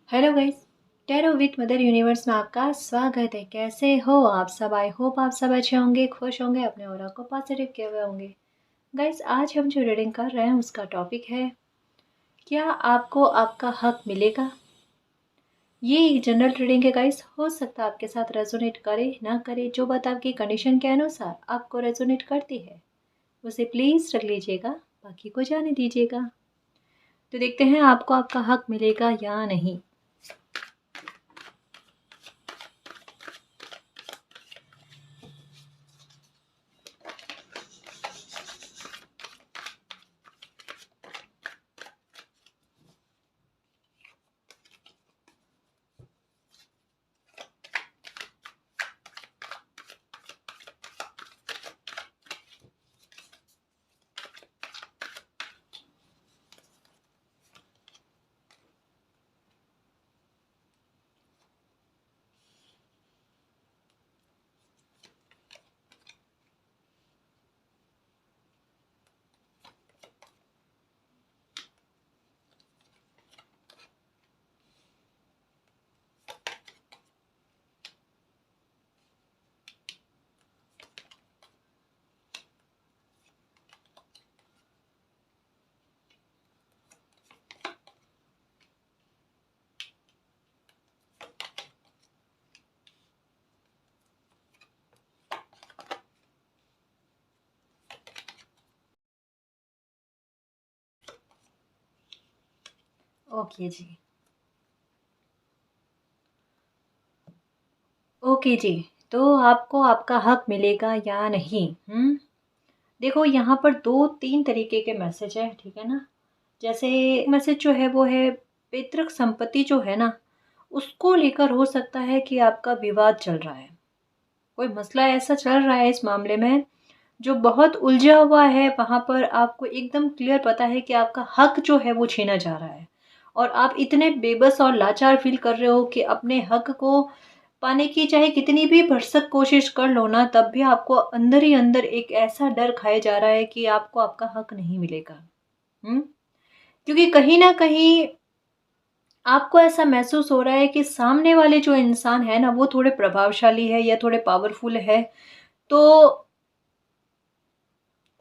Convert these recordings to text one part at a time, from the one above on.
Hello guys, tarot with mother universe में आपका स्वागत है। कैसे हो आप सब? आई होप आप सब अच्छे होंगे, खुश होंगे, अपने ऑरा को पॉजिटिव किए हुए होंगे। गाइस, आज हम जो रीडिंग कर रहे हैं उसका टॉपिक है, क्या आपको आपका हक मिलेगा। ये एक जनरल रीडिंग है गाइस, हो सकता है आपके साथ रेजोनेट करे ना करे। जो बात आपकी कंडीशन के अनुसार आपको रेजोनेट करती है उसे प्लीज़ रख लीजिएगा, बाकी को जाने दीजिएगा। तो देखते हैं आपको आपका हक मिलेगा या नहीं। ओके जी, ओके जी। तो आपको आपका हक मिलेगा या नहीं? देखो, यहाँ पर 2-3 तरीके के मैसेज है, ठीक है ना। जैसे मैसेज जो है वो है, पैतृक संपत्ति जो है ना, उसको लेकर हो सकता है कि आपका विवाद चल रहा है। कोई मसला ऐसा चल रहा है इस मामले में जो बहुत उलझा हुआ है। वहाँ पर आपको एकदम क्लियर पता है कि आपका हक जो है वो छीना जा रहा है, और आप इतने बेबस और लाचार फील कर रहे हो कि अपने हक को पाने की चाहे कितनी भी भरसक कोशिश कर लो ना, तब भी आपको अंदर ही अंदर एक ऐसा डर खाया जा रहा है कि आपको आपका हक नहीं मिलेगा। हुँ? क्योंकि कहीं न कहीं आपको ऐसा महसूस हो रहा है कि सामने वाले जो इंसान है ना, वो थोड़े प्रभावशाली है या थोड़े पावरफुल है, तो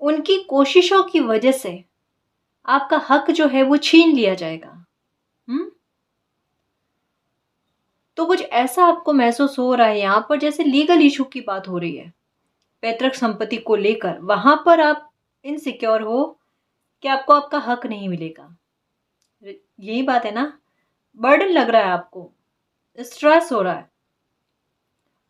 उनकी कोशिशों की वजह से आपका हक जो है वो छीन लिया जाएगा। हुँ? तो कुछ ऐसा आपको महसूस हो रहा है यहाँ पर, जैसे लीगल इश्यू की बात हो रही है, पैतृक संपत्ति को लेकर। वहाँ पर आप इनसिक्योर हो कि आपको आपका हक नहीं मिलेगा। यही बात है ना? बर्डन लग रहा है आपको, स्ट्रेस हो रहा है।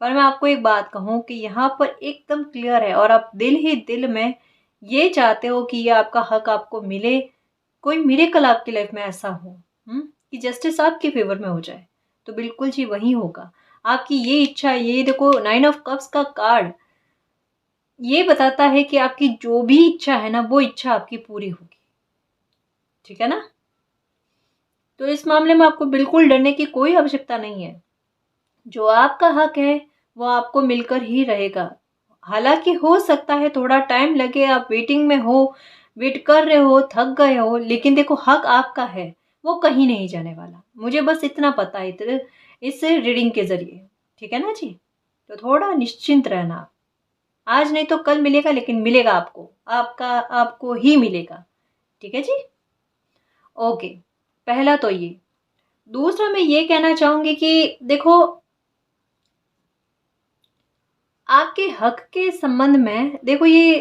पर मैं आपको एक बात कहूँ कि यहाँ पर एकदम क्लियर है, और आप दिल ही दिल में ये चाहते हो कि ये आपका हक आपको मिले। कोई मिरेकल आपकी लाइफ में ऐसा हो, कि जस्टिस आपके फेवर में हो जाए, तो बिल्कुल जी वही होगा। आपकी ये इच्छा है। ये देखो, 9 ऑफ कप्स का कार्ड ये बताता है कि आपकी जो भी इच्छा है ना, वो इच्छा आपकी पूरी होगी, ठीक है ना। तो इस मामले में आपको बिल्कुल डरने की कोई आवश्यकता नहीं है। जो आपका हक है वो आपको मिलकर ही रहेगा। हालांकि हो सकता है थोड़ा टाइम लगे, आप वेटिंग में हो, वेट कर रहे हो, थक गए हो, लेकिन देखो, हक आपका है, वो कहीं नहीं जाने वाला। मुझे बस इतना पता है इस रीडिंग के जरिए, ठीक है ना जी। तो थोड़ा निश्चिंत रहना। आज नहीं तो कल मिलेगा, लेकिन मिलेगा आपको, आपका आपको ही मिलेगा, ठीक है जी। ओके, पहला तो ये। दूसरा मैं ये कहना चाहूंगी कि देखो, आपके हक के संबंध में देखो, ये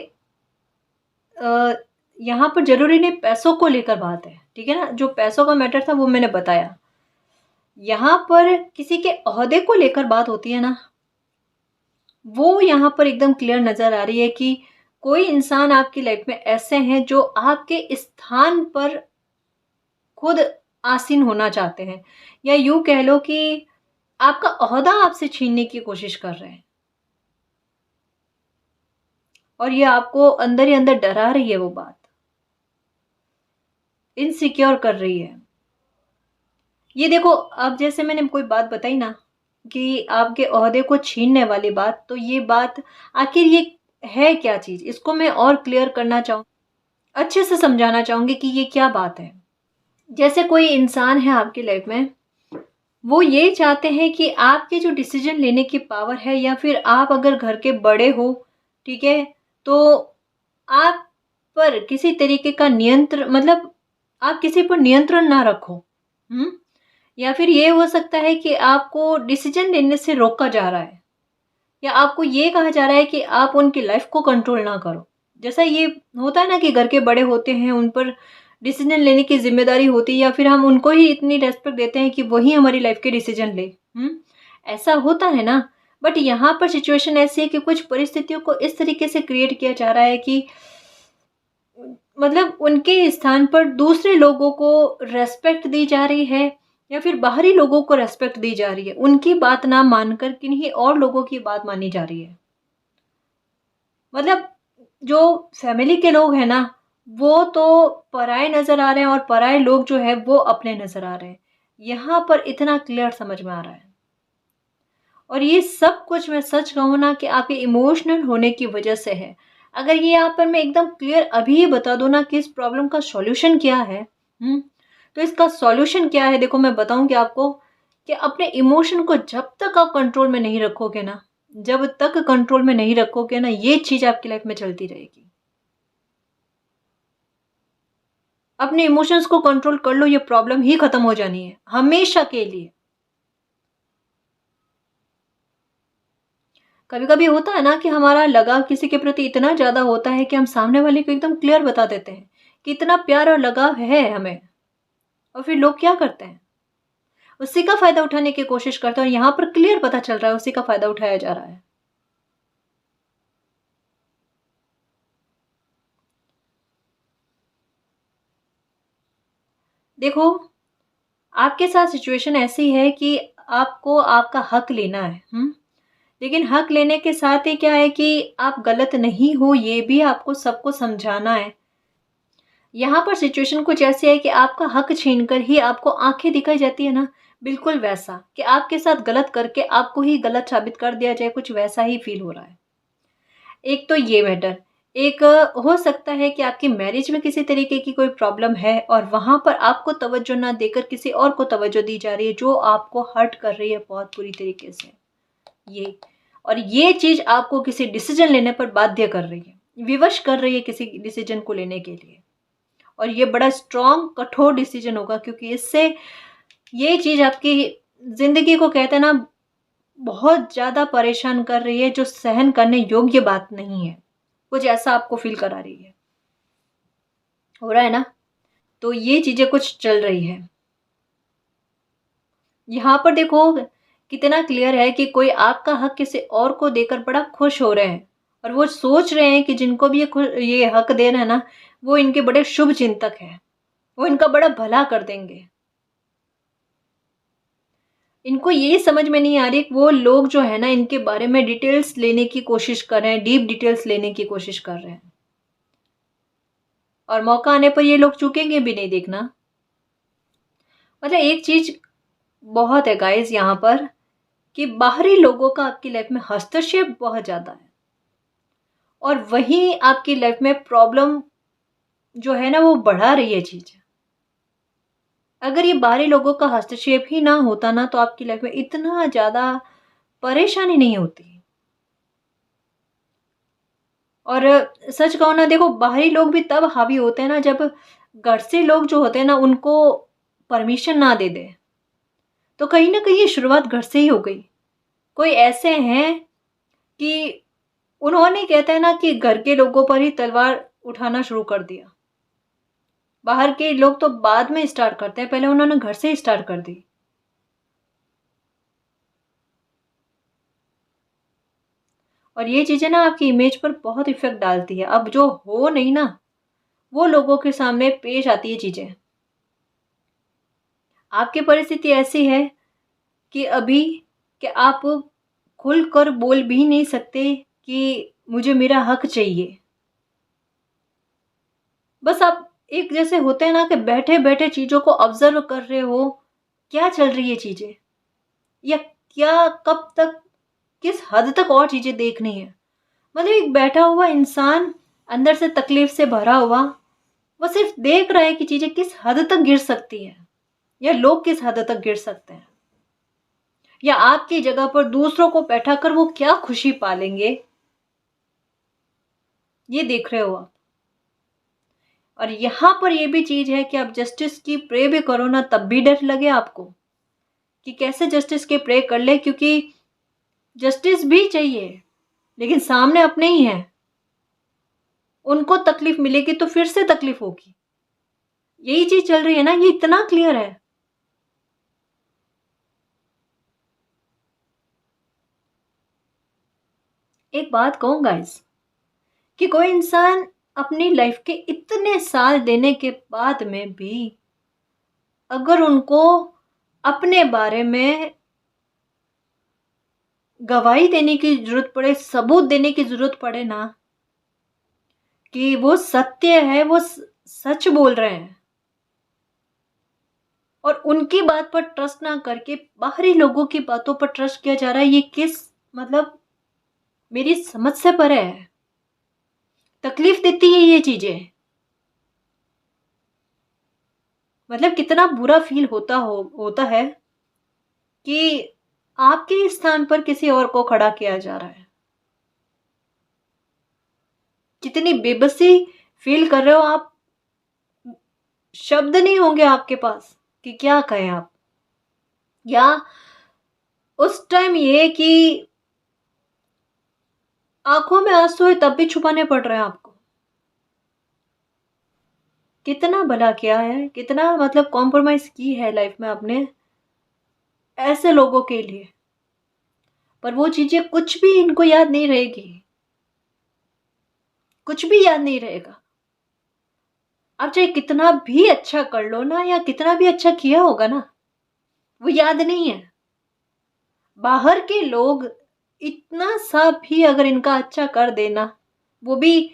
अ, यहाँ पर ज़रूरी नहीं पैसों को लेकर बात है, ठीक है ना? जो पैसों का मैटर था वो मैंने बताया। यहाँ पर किसी के ओहदे को लेकर बात होती है ना, वो यहाँ पर एकदम क्लियर नज़र आ रही है कि कोई इंसान आपकी लाइफ में ऐसे हैं जो आपके स्थान पर खुद आसीन होना चाहते हैं, या यूँ कह लो कि आपका ओहदा आपसे छीनने की कोशिश कर रहे हैं, और ये आपको अंदर ही अंदर डरा रही है वो बात, इनसिक्योर कर रही है। ये देखो, अब जैसे मैंने कोई बात बताई ना कि आपके ओहदे को छीनने वाली बात, तो ये बात आखिर ये है क्या चीज़? इसको मैं और क्लियर करना चाहूँ, अच्छे से समझाना चाहूँगी कि ये क्या बात है। जैसे कोई इंसान है आपकी लाइफ में, वो ये चाहते हैं कि आपके जो डिसीजन लेने की पावर है, या फिर आप अगर घर के बड़े हो, ठीक है, तो आप पर किसी तरीके का नियंत्रण, मतलब आप किसी पर नियंत्रण ना रखो। या फिर ये हो सकता है कि आपको डिसीजन लेने से रोका जा रहा है, या आपको ये कहा जा रहा है कि आप उनकी लाइफ को कंट्रोल ना करो। जैसा ये होता है ना कि घर के बड़े होते हैं, उन पर डिसीजन लेने की जिम्मेदारी होती है, या फिर हम उनको ही इतनी रेस्पेक्ट देते हैं कि वही हमारी लाइफ के डिसीजन ले। ऐसा होता है ना। बट यहाँ पर सिचुएशन ऐसी है कि कुछ परिस्थितियों को इस तरीके से क्रिएट किया जा रहा है कि मतलब उनके स्थान पर दूसरे लोगों को रेस्पेक्ट दी जा रही है, या फिर बाहरी लोगों को रेस्पेक्ट दी जा रही है। उनकी बात ना मानकर किन्हीं और लोगों की बात मानी जा रही है। मतलब जो फैमिली के लोग हैं ना, वो तो पराये नजर आ रहे हैं, और पराये लोग जो है वो अपने नजर आ रहे हैं। यहाँ पर इतना क्लियर समझ में आ रहा है। और ये सब कुछ मैं सच कहूँ ना कि आपके इमोशनल होने की वजह से है। अगर ये यहाँ पर मैं एकदम क्लियर अभी ही बता दूँ ना कि इस प्रॉब्लम का सॉल्यूशन क्या है, तो इसका सॉल्यूशन क्या है, देखो मैं बताऊंगी आपको कि अपने इमोशन को जब तक आप कंट्रोल में नहीं रखोगे ना, जब तक कंट्रोल में नहीं रखोगे ना, ये चीज आपकी लाइफ में चलती रहेगी। अपने इमोशंस को कंट्रोल कर लो, ये प्रॉब्लम ही खत्म हो जानी है हमेशा के लिए। कभी कभी होता है ना कि हमारा लगाव किसी के प्रति इतना ज्यादा होता है कि हम सामने वाले को एकदम क्लियर बता देते हैं कि इतना प्यार और लगाव है हमें, और फिर लोग क्या करते हैं, उसी का फायदा उठाने की कोशिश करते हैं। और यहाँ पर क्लियर पता चल रहा है उसी का फायदा उठाया जा रहा है। देखो, आपके साथ सिचुएशन ऐसी है कि आपको आपका हक लेना है। लेकिन हक लेने के साथ ही क्या है कि आप गलत नहीं हो, ये भी आपको सबको समझाना है। यहाँ पर सिचुएशन कुछ ऐसी है कि आपका हक छीनकर ही आपको आंखें दिखाई जाती है ना, बिल्कुल वैसा कि आपके साथ गलत करके आपको ही गलत साबित कर दिया जाए, कुछ वैसा ही फील हो रहा है। एक तो ये मैटर, एक हो सकता है कि आपकी मैरिज में किसी तरीके की कोई प्रॉब्लम है, और वहां पर आपको तवज्जो ना देकर किसी और को तवज्जो दी जा रही है, जो आपको हर्ट कर रही है बहुत बुरी तरीके से। ये और ये चीज आपको किसी डिसीजन लेने पर बाध्य कर रही है, विवश कर रही है किसी डिसीजन को लेने के लिए। और ये बड़ा स्ट्रॉन्ग कठोर डिसीजन होगा, क्योंकि इससे ये चीज आपकी जिंदगी को कहते हैं ना बहुत ज्यादा परेशान कर रही है, जो सहन करने योग्य बात नहीं है। कुछ ऐसा आपको फील करा रही है, हो रहा है ना। तो ये चीजें कुछ चल रही है। यहाँ पर देखो कितना क्लियर है कि कोई आपका हक किसी और को देकर बड़ा खुश हो रहे हैं, और वो सोच रहे हैं कि जिनको भी ये हक दे रहे हैं ना, वो इनके बड़े शुभ चिंतक हैं, वो इनका बड़ा भला कर देंगे। इनको ये समझ में नहीं आ रही कि वो लोग जो है ना इनके बारे में डिटेल्स लेने की कोशिश कर रहे हैं, डीप डिटेल्स लेने की कोशिश कर रहे हैं, और मौका आने पर ये लोग चूकेंगे भी नहीं, देखना। मतलब एक चीज बहुत है गाइस यहाँ पर कि बाहरी लोगों का आपकी लाइफ में हस्तक्षेप बहुत ज्यादा है, और वही आपकी लाइफ में प्रॉब्लम जो है ना वो बढ़ा रही है चीज। अगर ये बाहरी लोगों का हस्तक्षेप ही ना होता ना, तो आपकी लाइफ में इतना ज्यादा परेशानी नहीं होती। और सच कहूँ ना, देखो बाहरी लोग भी तब हावी होते हैं ना जब घर से लोग जो होते हैं ना उनको परमिशन ना दे दे। तो कहीं ना कहीं ये शुरुआत घर से ही हो गई। कोई ऐसे हैं कि उन्होंने कहते हैं ना कि घर के लोगों पर ही तलवार उठाना शुरू कर दिया। बाहर के लोग तो बाद में स्टार्ट करते हैं, पहले उन्होंने घर से ही स्टार्ट कर दी। और ये चीजें ना आपकी इमेज पर बहुत इफेक्ट डालती है। अब जो हो नहीं ना, वो लोगों के सामने पेश आती है चीजें। आपकी परिस्थिति ऐसी है कि अभी कि आप खुलकर बोल भी नहीं सकते कि मुझे मेरा हक चाहिए। बस आप एक जैसे होते हैं ना कि बैठे बैठे चीजों को ऑब्जर्व कर रहे हो, क्या चल रही है चीजें, या क्या कब तक किस हद तक और चीजें देखनी है। मतलब एक बैठा हुआ इंसान अंदर से तकलीफ से भरा हुआ, वो सिर्फ देख रहा है कि चीजें किस हद तक गिर सकती है, या लोग किस हद तक गिर सकते हैं। या आपकी जगह पर दूसरों को बैठा कर वो क्या खुशी पालेंगे, ये देख रहे हो आप। और यहाँ पर ये भी चीज है कि आप जस्टिस की प्रे भी करो ना, तब भी डर लगे आपको कि कैसे जस्टिस के प्रे कर ले, क्योंकि जस्टिस भी चाहिए लेकिन सामने अपने ही हैं, उनको तकलीफ मिलेगी तो फिर से तकलीफ होगी। यही चीज चल रही है ना, ये इतना क्लियर है। एक बात कहूँ गाइस, कि कोई इंसान अपनी लाइफ के इतने साल देने के बाद में भी अगर उनको अपने बारे में गवाही देने की जरूरत पड़े, सबूत देने की जरूरत पड़े ना, कि वो सत्य है, वो सच बोल रहे हैं, और उनकी बात पर ट्रस्ट ना करके बाहरी लोगों की बातों पर ट्रस्ट किया जा रहा है, ये किस मतलब मेरी समझ से परे है। तकलीफ देती है ये चीजें। मतलब कितना बुरा फील होता है कि आपके स्थान पर किसी और को खड़ा किया जा रहा है। कितनी बेबसी फील कर रहे हो आप, शब्द नहीं होंगे आपके पास कि क्या कहें आप। या उस टाइम ये कि आंखों में आंसू है तब भी छुपाने पड़ रहे हैं आपको। कितना भला किया है, कितना मतलब कॉम्प्रोमाइज की है लाइफ में आपने ऐसे लोगों के लिए, पर वो चीजें कुछ भी इनको याद नहीं रहेगी, कुछ भी याद नहीं रहेगा। आप चाहे कितना भी अच्छा कर लो ना, या कितना भी अच्छा किया होगा ना, वो याद नहीं है। बाहर के लोग इतना सा भी अगर इनका अच्छा कर देना, वो भी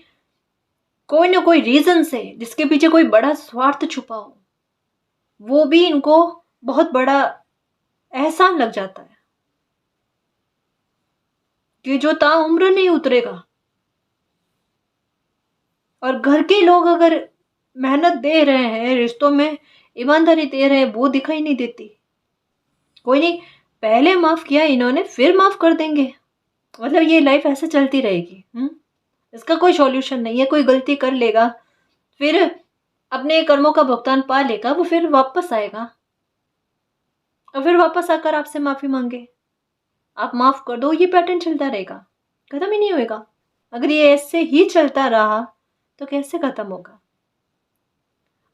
कोई ना कोई रीजन से जिसके पीछे कोई बड़ा स्वार्थ छुपा हो, वो भी इनको बहुत बड़ा एहसान लग जाता है कि जो ताउम्र नहीं उतरेगा। और घर के लोग अगर मेहनत दे रहे हैं, रिश्तों में ईमानदारी दे रहे हैं, वो दिखाई नहीं देती। कोई नहीं, पहले माफ किया इन्होंने फिर माफ कर देंगे, मतलब ये लाइफ ऐसे चलती रहेगी। इसका कोई सॉल्यूशन नहीं है। कोई गलती कर लेगा, फिर अपने कर्मों का भुगतान पा लेगा, वो फिर वापस आएगा और फिर वापस आकर आपसे माफी मांगे, आप माफ कर दो। ये पैटर्न चलता रहेगा, खत्म ही नहीं होएगा। अगर ये ऐसे ही चलता रहा तो कैसे खत्म होगा।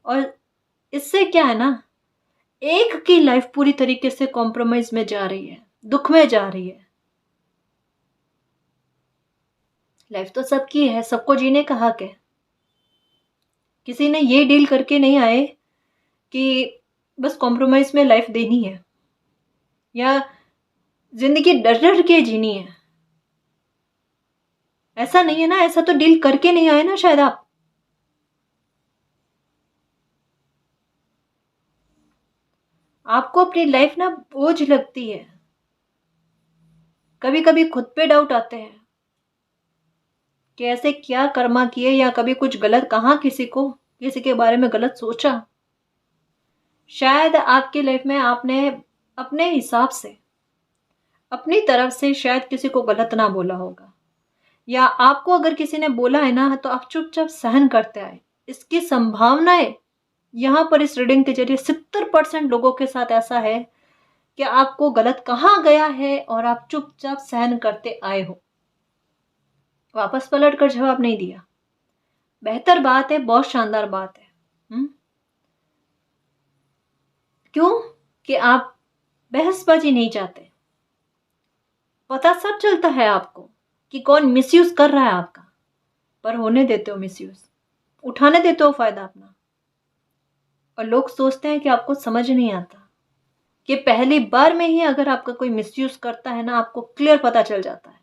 और इससे क्या है ना, एक की लाइफ पूरी तरीके से कॉम्प्रोमाइज में जा रही है, दुख में जा रही है। लाइफ तो सबकी है, सबको जीने का हक है। किसी ने ये डील करके नहीं आए कि बस कॉम्प्रोमाइज में लाइफ देनी है या जिंदगी डर डर के जीनी है। ऐसा नहीं है ना, ऐसा तो डील करके नहीं आए ना शायद आप। आपको अपनी लाइफ ना बोझ लगती है, कभी कभी खुद पे डाउट आते हैं कि ऐसे क्या कर्मा किए, या कभी कुछ गलत कहा, किसी को किसी के बारे में गलत सोचा। शायद आपकी लाइफ में आपने अपने हिसाब से, अपनी तरफ से शायद किसी को गलत ना बोला होगा, या आपको अगर किसी ने बोला है ना तो आप चुपचाप सहन करते आए। इसकी संभावनाएं यहां पर इस रीडिंग के जरिए 70% लोगों के साथ ऐसा है कि आपको गलत कहा गया है और आप चुपचाप सहन करते आए हो, वापस पलट कर जवाब नहीं दिया। बेहतर बात है, बहुत शानदार बात है। क्यों? कि आप बहसबाजी नहीं चाहते। पता सब चलता है आपको कि कौन मिसयूज कर रहा है आपका, पर होने देते हो मिसयूज, उठाने देते हो फायदा अपना। और लोग सोचते हैं कि आपको समझ नहीं आता कि पहली बार में ही अगर आपका कोई मिसयूज करता है ना, आपको क्लियर पता चल जाता है।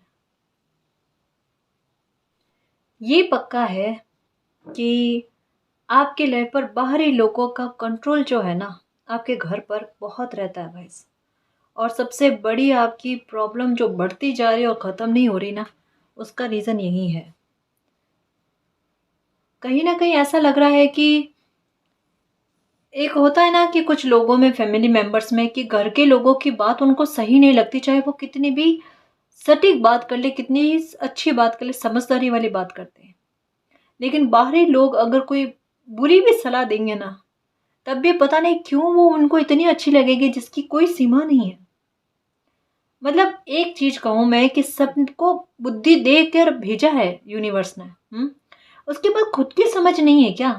ये पक्का है कि आपके लाइफ पर बाहरी लोगों का कंट्रोल जो है ना, आपके घर पर बहुत रहता है भाई। और सबसे बड़ी आपकी प्रॉब्लम जो बढ़ती जा रही है और ख़त्म नहीं हो रही ना, उसका रीज़न यही है। कहीं ना कहीं ऐसा लग रहा है कि एक होता है ना कि कुछ लोगों में, फैमिली मेंबर्स में, कि घर के लोगों की बात उनको सही नहीं लगती, चाहे वो कितनी भी सटीक बात कर ले, कितनी ही अच्छी बात कर ले, समझदारी वाली बात करते हैं। लेकिन बाहरी लोग अगर कोई बुरी भी सलाह देंगे ना, तब भी पता नहीं क्यों वो उनको इतनी अच्छी लगेगी जिसकी कोई सीमा नहीं है। मतलब एक चीज कहूं मैं कि सबको बुद्धि दे कर भेजा है यूनिवर्स ने, उसके बाद खुद की समझ नहीं है क्या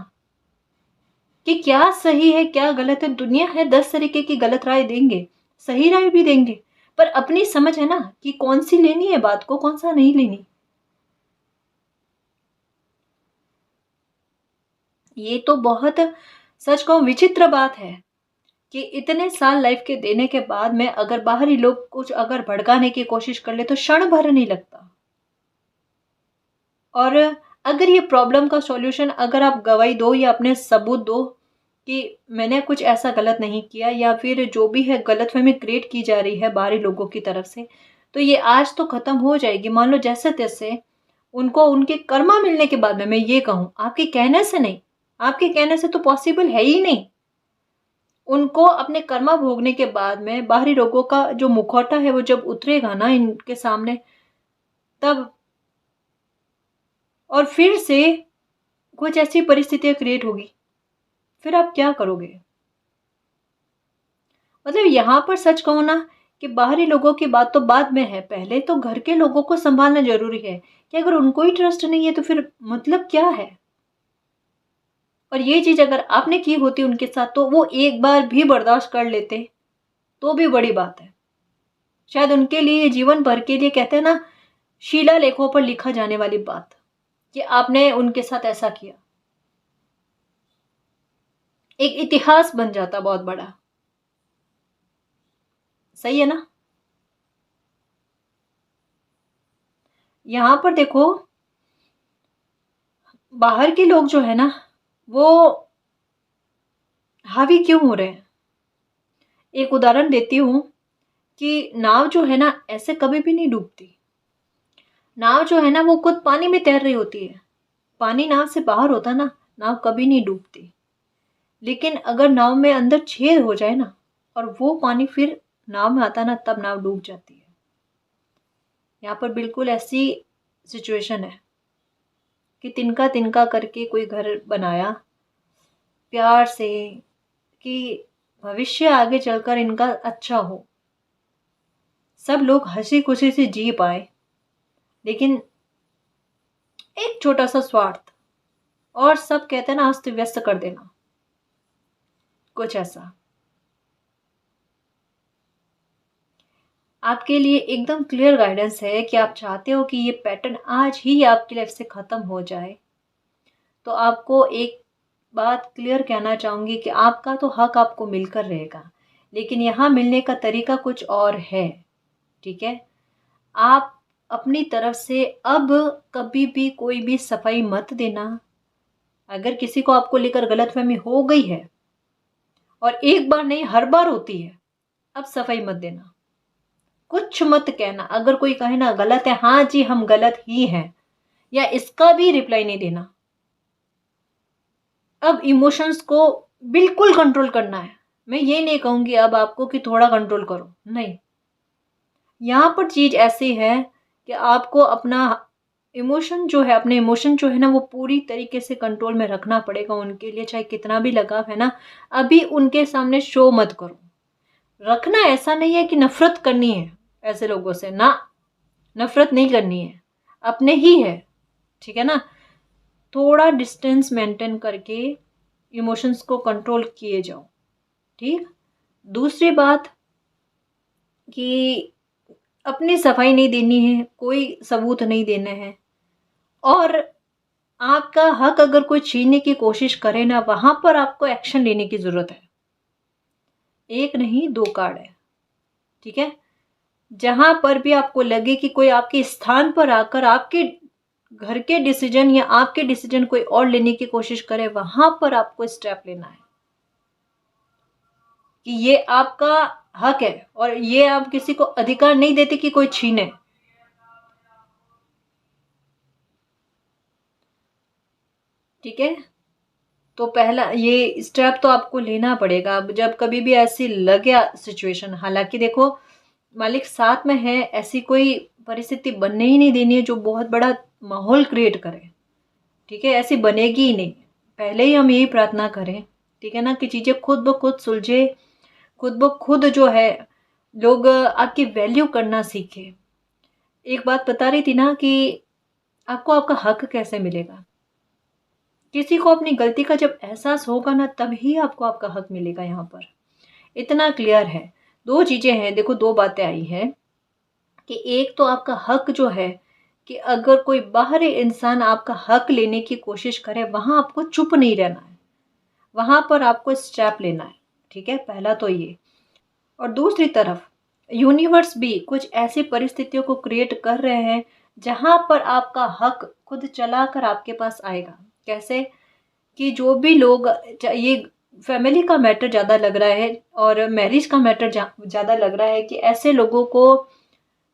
कि क्या सही है क्या गलत है। दुनिया है 10 तरीके की गलत राय देंगे, सही राय भी देंगे, पर अपनी समझ है ना कि कौन सी लेनी है बात को, कौन सा नहीं लेनी। ये तो बहुत, सच कहूं, विचित्र बात है कि इतने साल लाइफ के देने के बाद में अगर बाहरी लोग कुछ अगर भड़काने की कोशिश कर ले तो क्षण भर नहीं लगता। और अगर ये प्रॉब्लम का सॉल्यूशन अगर आप गवाही दो या अपने सबूत दो कि मैंने कुछ ऐसा गलत नहीं किया, या फिर जो भी है गलतफहमी क्रिएट की जा रही है बाहरी लोगों की तरफ से, तो ये आज तो खत्म हो जाएगी। मान लो जैसे तैसे उनको उनके कर्मा मिलने के बाद में, मैं ये कहूं आपके कहने से नहीं, आपके कहने से तो पॉसिबल है ही नहीं। उनको अपने कर्मा भोगने के बाद में बाहरी लोगों का जो मुखौटा है वो जब उतरेगा ना इनके सामने, तब और फिर से कुछ ऐसी परिस्थितियां क्रिएट होगी, फिर आप क्या करोगे। मतलब यहाँ पर सच कहूँ ना कि बाहरी लोगों की बात तो बाद में है, पहले तो घर के लोगों को संभालना जरूरी है कि अगर उनको ही ट्रस्ट नहीं है तो फिर मतलब क्या है। और ये चीज अगर आपने की होती उनके साथ तो वो एक बार भी बर्दाश्त कर लेते तो भी बड़ी बात है। शायद उनके लिए जीवन भर के लिए, कहते हैं ना, शीला लेखों पर लिखा जाने वाली बात कि आपने उनके साथ ऐसा किया, एक इतिहास बन जाता बहुत बड़ा। सही है ना। यहां पर देखो, बाहर के लोग जो है ना वो हावी क्यों हो रहे हैं। एक उदाहरण देती हूं कि नाव जो है ना ऐसे कभी भी नहीं डूबती। नाव जो है ना वो खुद पानी में तैर रही होती है, पानी नाव से बाहर होता ना, नाव कभी नहीं डूबती। लेकिन अगर नाव में अंदर छेद हो जाए ना और वो पानी फिर नाव में आता ना, तब नाव डूब जाती है। यहाँ पर बिल्कुल ऐसी सिचुएशन है कि तिनका तिनका करके कोई घर बनाया प्यार से कि भविष्य आगे चलकर इनका अच्छा हो, सब लोग हंसी खुशी से जी पाए, लेकिन एक छोटा सा स्वार्थ और सब कहते हैं ना अस्त व्यस्त कर देना, कुछ ऐसा। आपके लिए एकदम क्लियर गाइडेंस है कि आप चाहते हो कि ये पैटर्न आज ही आपकी लाइफ से खत्म हो जाए। तो आपको एक बात क्लियर कहना चाहूंगी कि आपका तो हक आपको मिलकर रहेगा, लेकिन यहाँ मिलने का तरीका कुछ और है। ठीक है, आप अपनी तरफ से अब कभी भी कोई भी सफाई मत देना। अगर किसी को आपको लेकर गलतफहमी हो गई है, और एक बार नहीं हर बार होती है, अब सफाई मत देना, कुछ मत कहना। अगर कोई कहे ना गलत है, हाँ जी हम गलत ही हैं, या इसका भी रिप्लाई नहीं देना। अब इमोशंस को बिल्कुल कंट्रोल करना है। मैं ये नहीं कहूंगी अब आपको कि थोड़ा कंट्रोल करो, नहीं। यहाँ पर चीज ऐसी है कि आपको अपना इमोशन जो है, अपने इमोशन जो है ना वो पूरी तरीके से कंट्रोल में रखना पड़ेगा उनके लिए, चाहे कितना भी लगाव है ना, अभी उनके सामने शो मत करो। रखना ऐसा नहीं है कि नफरत करनी है ऐसे लोगों से ना, नफरत नहीं करनी है, अपने ही है। ठीक है ना, थोड़ा डिस्टेंस मेंटेन करके इमोशंस को कंट्रोल किए जाओ। ठीक। दूसरी बात कि अपनी सफाई नहीं देनी है, कोई सबूत नहीं देने हैं, और आपका हक अगर कोई छीनने की कोशिश करे ना, वहां पर आपको एक्शन लेने की जरूरत है। एक नहीं दो कार्ड है। ठीक है, जहां पर भी आपको लगे कि कोई आपके स्थान पर आकर आपके घर के डिसीजन या आपके डिसीजन कोई और लेने की कोशिश करे, वहां पर आपको स्टेप लेना है कि ये आपका हक है और ये आप किसी को अधिकार नहीं देते कि कोई छीने। ठीक है, तो पहला ये स्टेप तो आपको लेना पड़ेगा। अब जब कभी भी ऐसी लगे सिचुएशन, हालांकि देखो मालिक साथ में है, ऐसी कोई परिस्थिति बनने ही नहीं देनी है जो बहुत बड़ा माहौल क्रिएट करे, ठीक है, ऐसी बनेगी ही नहीं। पहले ही हम यही प्रार्थना करें, ठीक है ना, कि चीज़ें खुद ब खुद सुलझे, खुद ब खुद जो है लोग आपकी वैल्यू करना सीखे। एक बात बता रही थी ना कि आपको आपका हक कैसे मिलेगा। किसी को अपनी गलती का जब एहसास होगा ना, तभी आपको आपका हक मिलेगा। यहाँ पर इतना क्लियर है। दो चीजें हैं, देखो दो बातें आई हैं कि एक तो आपका हक जो है, कि अगर कोई बाहरी इंसान आपका हक लेने की कोशिश करे, वहां आपको चुप नहीं रहना है, वहां पर आपको स्टेप लेना है, ठीक है, पहला तो ये। और दूसरी तरफ यूनिवर्स भी कुछ ऐसी परिस्थितियों को क्रिएट कर रहे हैं जहां पर आपका हक खुद चलाकर आपके पास आएगा। कैसे? कि जो भी लोग, ये फैमिली का मैटर ज़्यादा लग रहा है और मैरिज का मैटर ज़्यादा लग रहा है, कि ऐसे लोगों को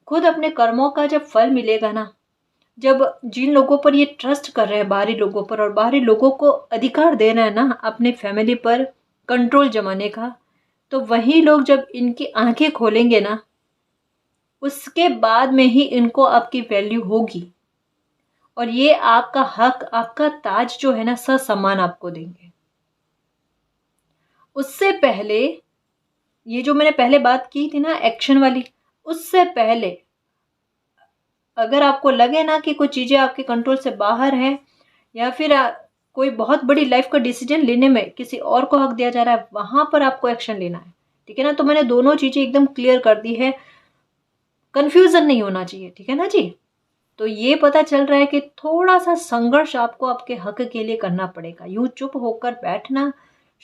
खुद अपने कर्मों का जब फल मिलेगा ना, जब जिन लोगों पर ये ट्रस्ट कर रहे हैं बाहरी लोगों पर, और बाहरी लोगों को अधिकार दे रहे हैं ना अपने फैमिली पर कंट्रोल जमाने का, तो वही लोग जब इनकी आंखें खोलेंगे ना, उसके बाद में ही इनको आपकी वैल्यू होगी। और ये आपका हक, आपका ताज जो है ना, ससम्मान आपको देंगे। उससे पहले, ये जो मैंने पहले बात की थी ना एक्शन वाली, उससे पहले अगर आपको लगे ना कि कुछ चीज़ें आपके कंट्रोल से बाहर है, या फिर कोई बहुत बड़ी लाइफ का डिसीजन लेने में किसी और को हक दिया जा रहा है, वहां पर आपको एक्शन लेना है, ठीक है ना। तो मैंने दोनों चीज़ें एकदम क्लियर कर दी है, कंफ्यूजन नहीं होना चाहिए, ठीक है ना जी। तो ये पता चल रहा है कि थोड़ा सा संघर्ष आपको आपके हक के लिए करना पड़ेगा। यूं चुप होकर बैठना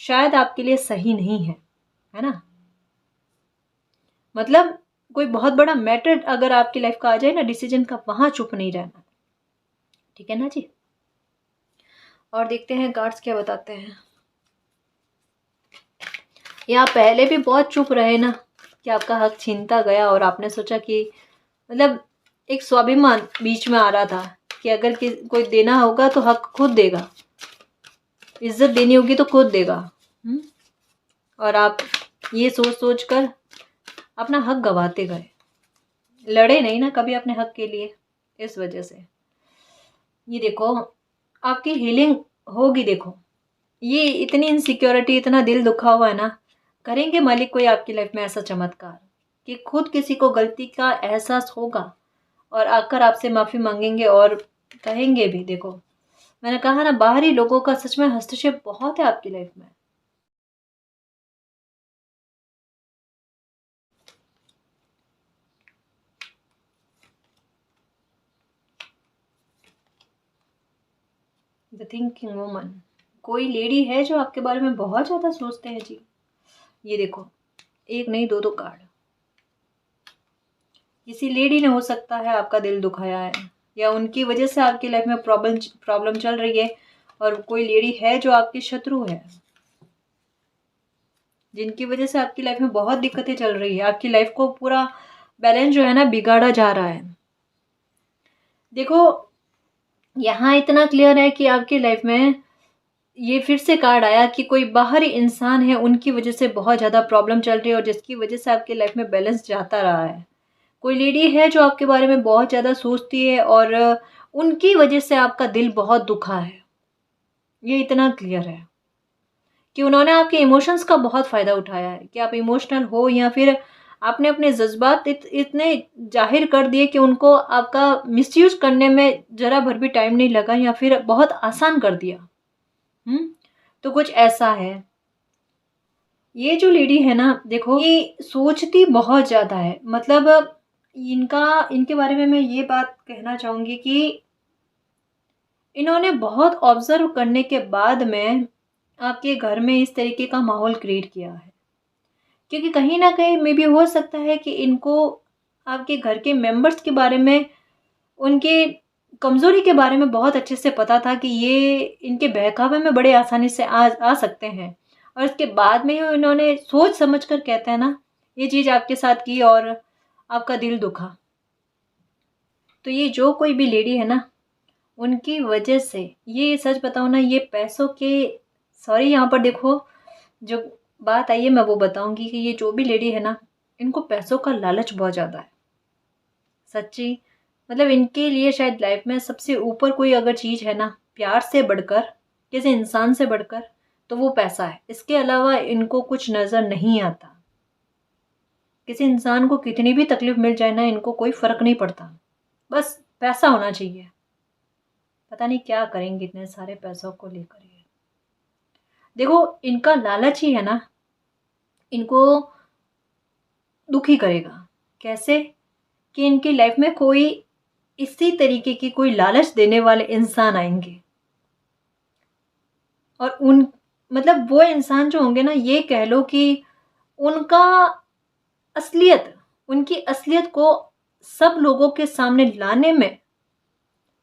शायद आपके लिए सही नहीं है ना। मतलब कोई बहुत बड़ा मैटर अगर आपकी लाइफ का आ जाए ना डिसीजन का, वहां चुप नहीं रहना, ठीक है ना जी। और देखते हैं कार्ड्स क्या बताते हैं। या पहले भी बहुत चुप रहे ना, कि आपका हक छीनता गया और आपने सोचा कि, मतलब एक स्वाभिमान बीच में आ रहा था कि अगर कोई देना होगा तो हक खुद देगा, इज्जत देनी होगी तो खुद देगा। और आप ये सोच सोच कर अपना हक गवाते गए, लड़े नहीं ना कभी अपने हक के लिए। इस वजह से ये देखो आपकी हीलिंग होगी। देखो ये इतनी इनसिक्योरिटी, इतना दिल दुखा हुआ है ना, करेंगे मालिक कोई आपकी लाइफ में ऐसा चमत्कार कि खुद किसी को गलती का एहसास होगा और आकर आपसे माफ़ी मांगेंगे और कहेंगे भी। देखो मैंने कहा ना, बाहरी लोगों का सच में हस्तक्षेप बहुत है आपकी लाइफ में। द थिंकिंग वुमन, कोई लेडी है जो आपके बारे में बहुत ज़्यादा सोचते हैं जी। ये देखो एक नहीं दो दो कार्ड, किसी लेडी ने हो सकता है आपका दिल दुखाया है, या उनकी वजह से आपकी लाइफ में प्रॉब्लम चल रही है, और कोई लेडी है जो आपकी शत्रु है, जिनकी वजह से आपकी लाइफ में बहुत दिक्कतें चल रही है, आपकी लाइफ को पूरा बैलेंस जो है ना बिगाड़ा जा रहा है। देखो यहाँ इतना क्लियर है कि आपकी लाइफ में ये फिर से कार्ड आया कि कोई बाहरी इंसान है, उनकी वजह से बहुत ज़्यादा प्रॉब्लम चल रही है और जिसकी वजह से आपकी लाइफ में बैलेंस जाता रहा है। कोई लेडी है जो आपके बारे में बहुत ज़्यादा सोचती है और उनकी वजह से आपका दिल बहुत दुखा है। ये इतना क्लियर है कि उन्होंने आपके इमोशंस का बहुत फ़ायदा उठाया है, कि आप इमोशनल हो या फिर आपने अपने जज्बात इतने जाहिर कर दिए कि उनको आपका मिसयूज करने में ज़रा भर भी टाइम नहीं लगा, या फिर बहुत आसान कर दिया। तो कुछ ऐसा है। ये जो लेडी है ना, देखो ये सोचती बहुत ज़्यादा है। मतलब इनके बारे में मैं ये बात कहना चाहूँगी कि इन्होंने बहुत ऑब्जर्व करने के बाद में आपके घर में इस तरीके का माहौल क्रिएट किया है, क्योंकि कहीं ना कहीं मे भी हो सकता है कि इनको आपके घर के मेंबर्स के बारे में, उनके कमज़ोरी के बारे में बहुत अच्छे से पता था कि ये इनके बहकावे में बड़े आसानी से आ सकते हैं, और इसके बाद में ही इन्होंने सोच समझ कर, कहते हैं ना, ये चीज़ आपके साथ की और आपका दिल दुखा। तो ये जो कोई भी लेडी है ना, उनकी वजह से, ये सच बताओ ना, ये पैसों के सॉरी, यहाँ पर देखो जो बात आई है मैं वो बताऊंगी कि ये जो भी लेडी है ना, इनको पैसों का लालच बहुत ज़्यादा है। सच्ची, मतलब इनके लिए शायद लाइफ में सबसे ऊपर कोई अगर चीज़ है ना, प्यार से बढ़कर, किसी इंसान से बढ़कर, तो वो पैसा है। इसके अलावा इनको कुछ नज़र नहीं आता। किसी इंसान को कितनी भी तकलीफ मिल जाए ना, इनको कोई फ़र्क नहीं पड़ता, बस पैसा होना चाहिए। पता नहीं क्या करेंगे इतने सारे पैसों को लेकर ये। देखो, इनका लालच ही है ना, इनको दुखी करेगा। कैसे? कि इनकी लाइफ में कोई इसी तरीके की कोई लालच देने वाले इंसान आएंगे, और उन मतलब वो इंसान जो होंगे ना, ये कह लो कि उनका असलियत उनकी असलियत को सब लोगों के सामने लाने में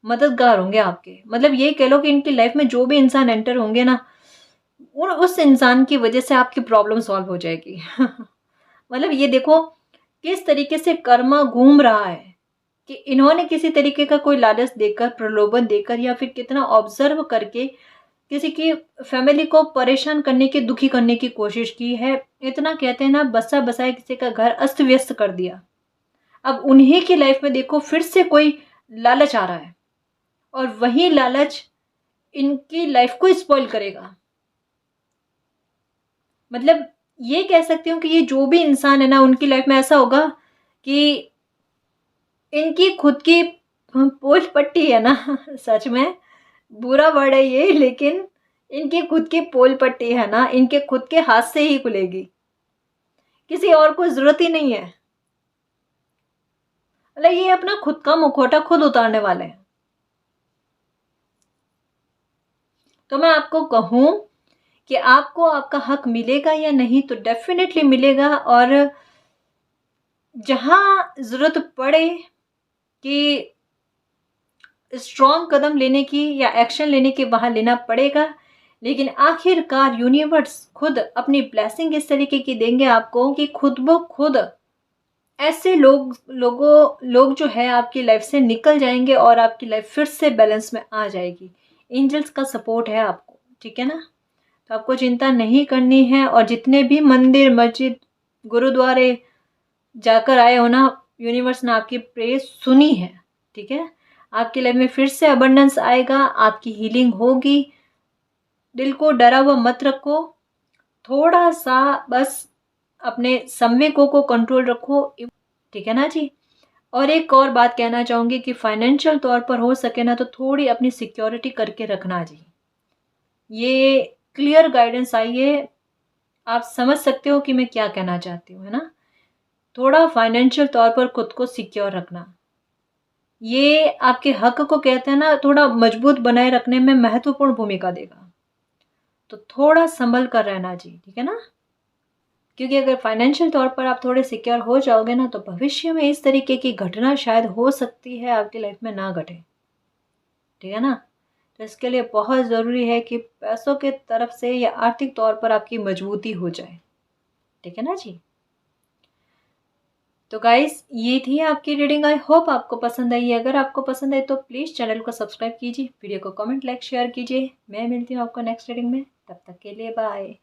मददगार होंगे आपके। मतलब ये कह लो कि इनकी लाइफ में जो भी इंसान एंटर होंगे ना, उस इंसान की वजह से आपकी प्रॉब्लम सॉल्व हो जाएगी। मतलब ये देखो किस तरीके से कर्मा घूम रहा है कि इन्होंने किसी तरीके का कोई लालच देकर, प्रलोभन देकर, या फिर कितना ऑब्जर्व करके किसी की फैमिली को परेशान करने की, दुखी करने की कोशिश की है। इतना कहते हैं ना, बसा बसाए किसी का घर अस्त व्यस्त कर दिया। अब उन्हीं की लाइफ में देखो फिर से कोई लालच आ रहा है, और वही लालच इनकी लाइफ को स्पॉइल करेगा। मतलब ये कह सकती हूँ कि ये जो भी इंसान है ना, उनकी लाइफ में ऐसा होगा कि इनकी खुद की पोल पट्टी है ना, सच में बुरा वर्ड है ये, लेकिन इनकी खुद की पोल पट्टी है ना, इनके खुद के हाथ से ही खुलेगी। किसी और को जरूरत ही नहीं है। मतलब ये अपना खुद का मुखौटा खुद उतारने वाले हैं। तो मैं आपको कहूं कि आपको आपका हक मिलेगा या नहीं, तो डेफिनेटली मिलेगा। और जहां जरूरत पड़े कि स्ट्रॉन्ग कदम लेने की या एक्शन लेने के, वहां लेना पड़ेगा। लेकिन आखिरकार यूनिवर्स खुद अपनी ब्लेसिंग इस तरीके की देंगे आपको कि खुद ब खुद ऐसे लोग जो है आपकी लाइफ से निकल जाएंगे, और आपकी लाइफ फिर से बैलेंस में आ जाएगी। एंजल्स का सपोर्ट है आपको, ठीक है ना। तो आपको चिंता नहीं करनी है। और जितने भी मंदिर, मस्जिद, गुरुद्वारे जाकर आए हो ना, यूनिवर्स ने आपकी प्रेयर सुनी है, ठीक है। आपकी लाइफ में फिर से अबंडेंस आएगा, आपकी हीलिंग होगी। दिल को डरा हुआ मत रखो, थोड़ा सा बस अपने संवेगों को कंट्रोल रखो, ठीक है ना जी। और एक और बात कहना चाहूंगी कि फाइनेंशियल तौर पर हो सके ना, तो थोड़ी अपनी सिक्योरिटी करके रखना जी। ये क्लियर गाइडेंस आई है, आप समझ सकते हो कि मैं क्या कहना चाहती हूँ, है ना। थोड़ा फाइनेंशियल तौर पर खुद को सिक्योर रखना, ये आपके हक को कहते हैं ना, थोड़ा मजबूत बनाए रखने में महत्वपूर्ण भूमिका देगा। तो थोड़ा संभल कर रहना जी, ठीक है ना। क्योंकि अगर फाइनेंशियल तौर पर आप थोड़े सिक्योर हो जाओगे ना, तो भविष्य में इस तरीके की घटना शायद हो सकती है आपकी लाइफ में ना घटे, ठीक है ना। तो इसके लिए बहुत ज़रूरी है कि पैसों के तरफ से या आर्थिक तौर पर आपकी मजबूती हो जाए, ठीक है ना जी। तो गाइस, ये थी आपकी रीडिंग। आई होप आपको पसंद आई है। अगर आपको पसंद आई तो प्लीज़ चैनल को सब्सक्राइब कीजिए, वीडियो को कमेंट, लाइक, शेयर कीजिए। मैं मिलती हूँ आपको नेक्स्ट रीडिंग में, तब तक के लिए बाय।